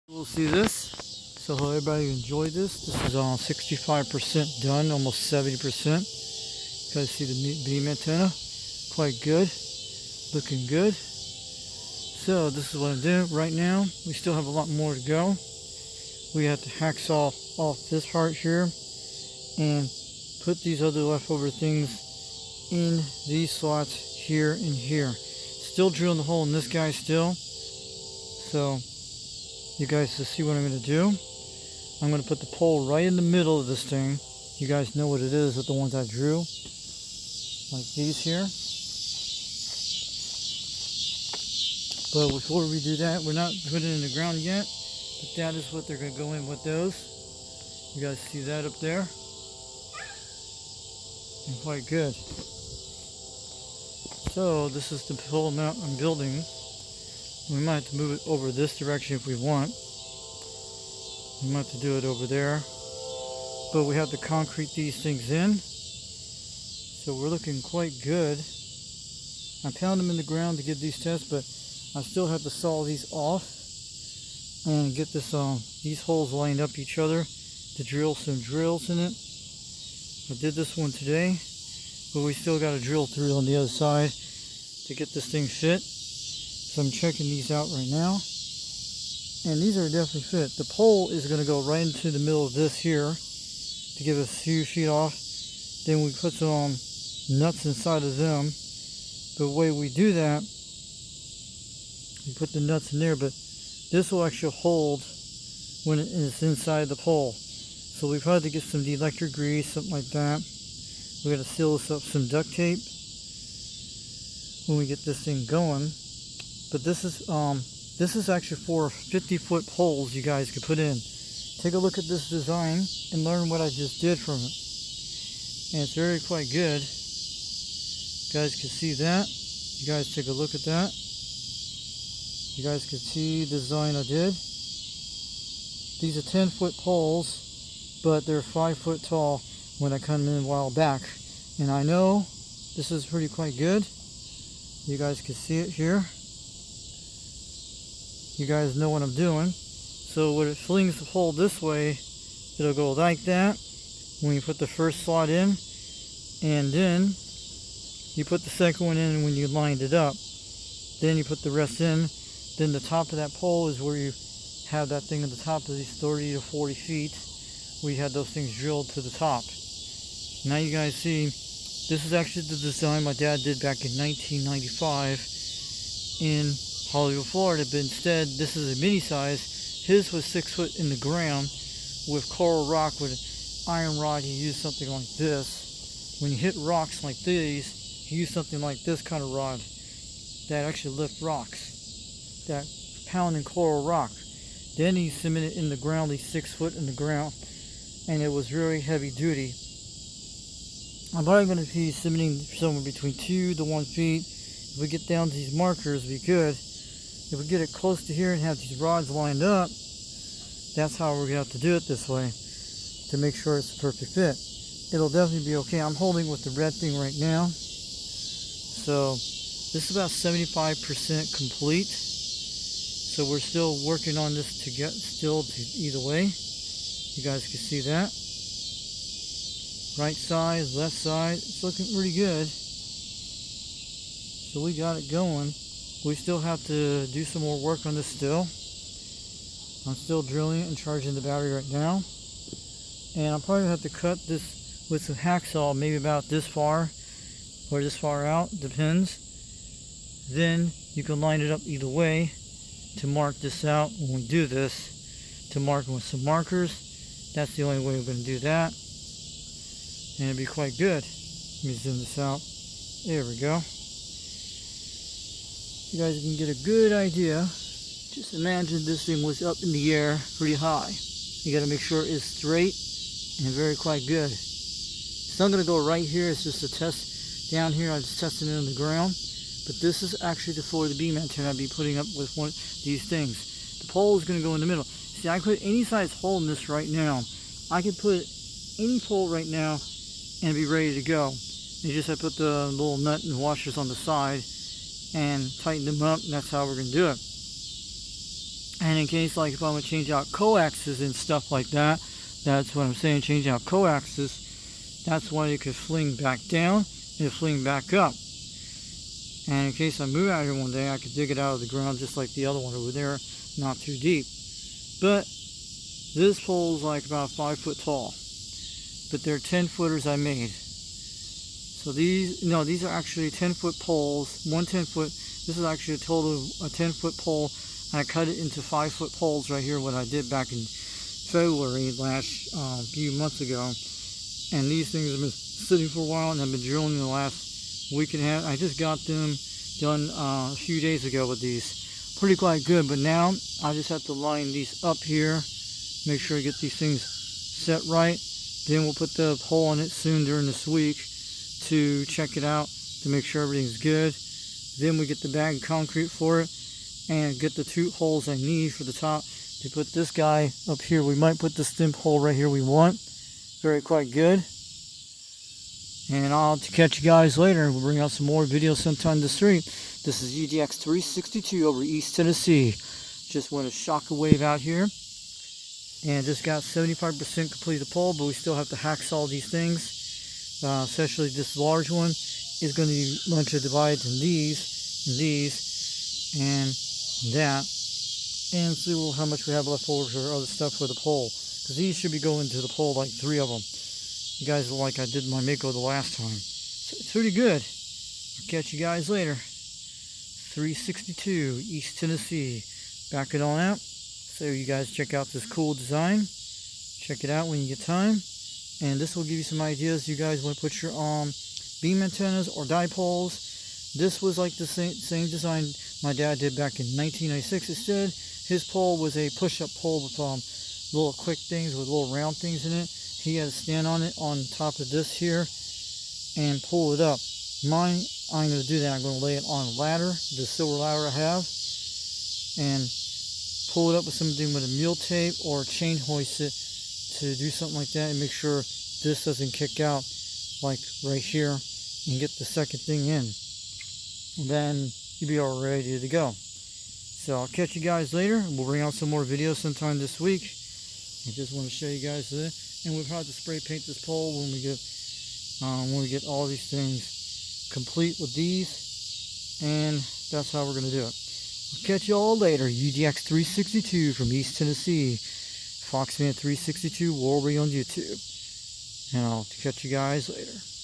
We'll see this. So hope everybody enjoyed this. This is 65% done, almost 70%. You guys see the beam antenna? Quite good. Looking good. So this is what I'm doing right now. We still have a lot more to go. We have to hacksaw off this part here and put these other leftover things in these slots here and here. Still drilling the hole in this guy still. So you guys to see what I'm going to do. I'm going to put the pole right in the middle of this thing. You guys know what it is with the ones I drew. Like these here. But before we do that, we're not putting it in the ground yet. But that is what they're going to go in with those. You guys see that up there? And quite good. So this is the pole mount I'm building. We might have to move it over this direction if we want. We might have to do it over there. But we have to concrete these things in. So we're looking quite good. I pound them in the ground to get these tests, but I still have to saw these off and get this these holes lined up each other to drill some drills in it. I did this one today, but we still got to drill through on the other side to get this thing fit. So I'm checking these out right now, and these are definitely fit. The pole is going to go right into the middle of this here to give us a few feet off. Then we put some nuts inside of them. The way we do that, we put the nuts in there, but this will actually hold when it's inside the pole. So we probably have to get some electric grease, something like that. We got to seal this up some duct tape when we get this thing going. But this is actually for 50-foot poles you guys could put in. Take a look at this design and learn what I just did from it. And it's very quite good. You guys can see that. You guys take a look at that. You guys can see the design I did. These are 10-foot poles, but they're 5 foot tall when I come in a while back. And I know this is pretty quite good. You guys can see it here. You guys know what I'm doing. So when it flings the pole this way, it'll go like that when you put the first slot in, and then you put the second one in when you lined it up. Then you put the rest in. Then the top of that pole is where you have that thing at the top of these 30 to 40 feet. We had those things drilled to the top. Now you guys see, this is actually the design my dad did back in 1995 in Hollywood, Florida. But instead, this is a mini size. His was 6 foot in the ground with coral rock with iron rod. He used something like this. When you hit rocks like these, he used something like this kind of rod that actually lift rocks. That pounding coral rock. Then he cemented in the ground, he's 6 foot in the ground, and it was very heavy duty. I'm probably going to be cementing somewhere between 2 to 1 feet. If we get down to these markers, it'll be good. If we get it close to here and have these rods lined up, that's how we're going to have to do it this way to make sure it's a perfect fit. It'll definitely be okay. I'm holding with the red thing right now. So this is about 75% complete. So we're still working on this to get still to either way. You guys can see that. Right side, left side, it's looking pretty good. So we got it going. We still have to do some more work on this still. I'm still drilling it and charging the battery right now. And I'll probably have to cut this with some hacksaw, maybe about this far or this far out, depends. Then you can line it up either way to mark this out when we do this, to mark it with some markers. That's the only way we're going to do that, and it'll be quite good. Let me zoom this out. There we go. You guys can get a good idea. Just imagine this thing was up in the air pretty high. You got to make sure it's straight and very quite good. It's not going to go right here. It's just a test down here. I'm just testing it on the ground. But this is actually for the beam antenna I'll be putting up with one of these things. The pole is going to go in the middle. See, I put any size hole in this right now. I could put any pole right now and be ready to go. You just have to put the little nut and washers on the side and tighten them up, and that's how we're going to do it. And And in case like if I want to change out coaxes and stuff like that, that's what I'm saying, change out coaxes, that's why you could fling back down and fling back up. And in case I move out here one day, I could dig it out of the ground just like the other one over there, not too deep. But this pole is like about 5 foot tall. But they're 10 footers I made. So these are actually 10-foot poles, one 10-foot. This is actually a total of a 10-foot pole. And I cut it into 5-foot poles right here, what I did back in February last few months ago. And these things have been sitting for a while and I've been drilling in the last week and a half. I just got them done a few days ago with these. Pretty quite good, but now I just have to line these up here, make sure I get these things set right. Then we'll put the hole on it soon during this week to check it out to make sure everything's good. Then we get the bag of concrete for it and get the 2 holes I need for the top to put this guy up here. We might put the stem hole right here we want. Very quite good. And I'll catch you guys later. We'll bring out some more videos sometime this week. This is UDX 362 over East Tennessee. Just went a shockwave out here. And just got 75% completed pole, but we still have to hacksaw these things. Especially this large one is going to be a bunch of divides in these, and that. And see how much we have left over for other stuff for the pole. Because these should be going to the pole, like 3 of them. You guys will like I did my Mako the last time. So it's pretty good. I'll catch you guys later. 362 East Tennessee. Back it on out. So you guys check out this cool design. Check it out when you get time. And this will give you some ideas. You guys want to put your beam antennas or dipoles. This was like the same design my dad did back in 1996. Instead, his pole was a push-up pole with little quick things with little round things in it. He had to stand on it on top of this here and pull it up. Mine, I'm going to do that. I'm going to lay it on a ladder, the silver ladder I have, and pull it up with something with a mule tape or chain hoist it to do something like that and make sure this doesn't kick out like right here and get the second thing in. And then you'll be all ready to go. So I'll catch you guys later. We'll bring out some more videos sometime this week. I just want to show you guys this. And we'll probably spray paint this pole when we get all these things complete with these. And that's how we're going to do it. I'll catch you all later. UDX 362 from East Tennessee. Foxman 362 Warby on YouTube. And I'll catch you guys later.